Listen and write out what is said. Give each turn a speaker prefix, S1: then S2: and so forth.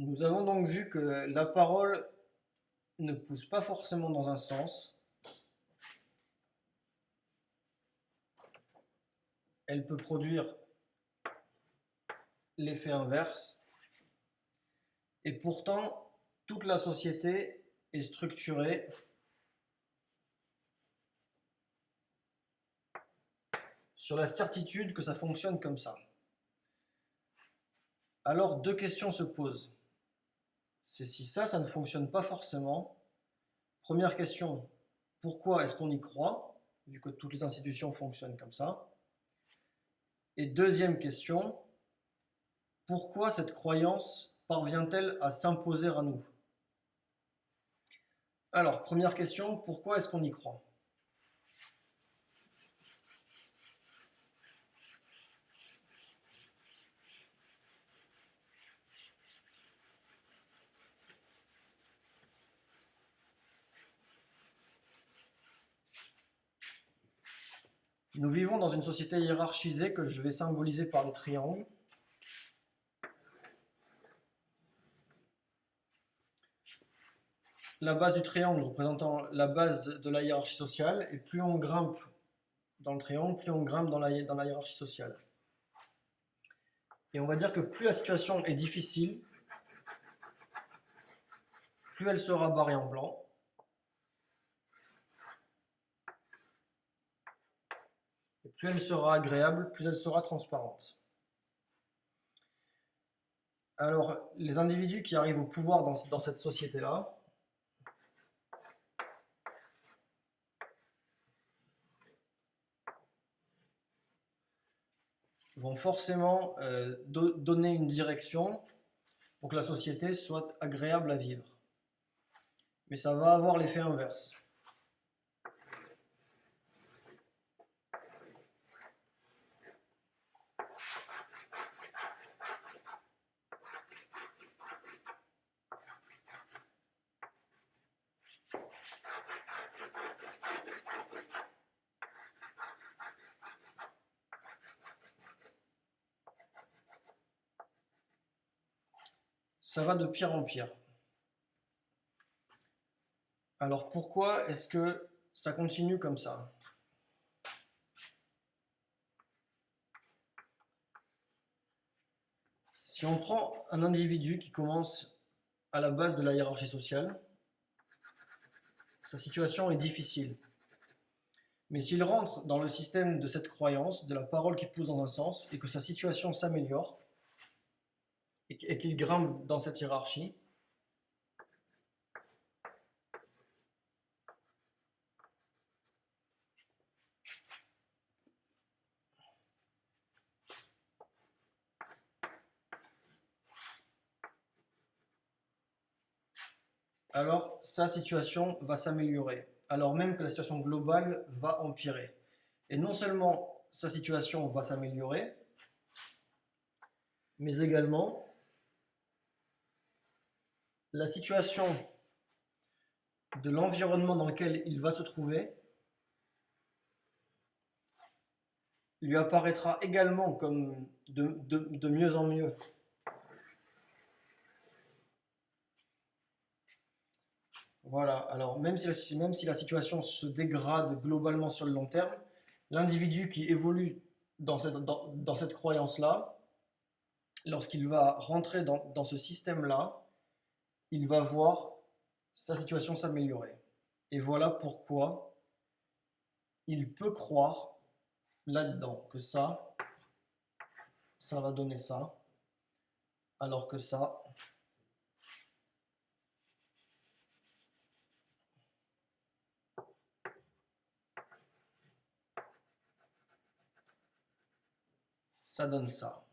S1: Nous avons donc vu que la parole ne pousse pas forcément dans un sens. Elle peut produire l'effet inverse. Et pourtant, toute la société est structurée sur la certitude que ça fonctionne comme ça. Alors, deux questions se posent. C'est si ça ne fonctionne pas forcément. Première question, pourquoi est-ce qu'on y croit, vu que toutes les institutions fonctionnent comme ça? Et deuxième question, pourquoi cette croyance parvient-elle à s'imposer à nous? Alors, première question, pourquoi est-ce qu'on y croit? Nous vivons dans une société hiérarchisée que je vais symboliser par des triangles. La base du triangle représentant la base de la hiérarchie sociale, et plus on grimpe dans le triangle, plus on grimpe dans la hiérarchie sociale. Et on va dire que plus la situation est difficile, plus elle sera barrée en blanc. Et plus elle sera agréable, plus elle sera transparente. Alors, les individus qui arrivent au pouvoir dans cette société-là, vont forcément donner une direction pour que la société soit agréable à vivre. Mais ça va avoir l'effet inverse. Ça va de pire en pire. Alors pourquoi est-ce que ça continue comme ça? Si on prend un individu qui commence à la base de la hiérarchie sociale, sa situation est difficile. Mais s'il rentre dans le système de cette croyance, de la parole qui pousse dans un sens, et que sa situation s'améliore, et qu'il grimpe dans cette hiérarchie, alors sa situation va s'améliorer, alors même que la situation globale va empirer. Et non seulement sa situation va s'améliorer, mais également la situation de l'environnement dans lequel il va se trouver lui apparaîtra également comme de mieux en mieux. Voilà, alors même si la situation se dégrade globalement sur le long terme, l'individu qui évolue dans cette croyance-là, lorsqu'il va rentrer dans ce système-là, il va voir sa situation s'améliorer. Et voilà pourquoi il peut croire là-dedans que ça va donner ça, alors que ça donne ça.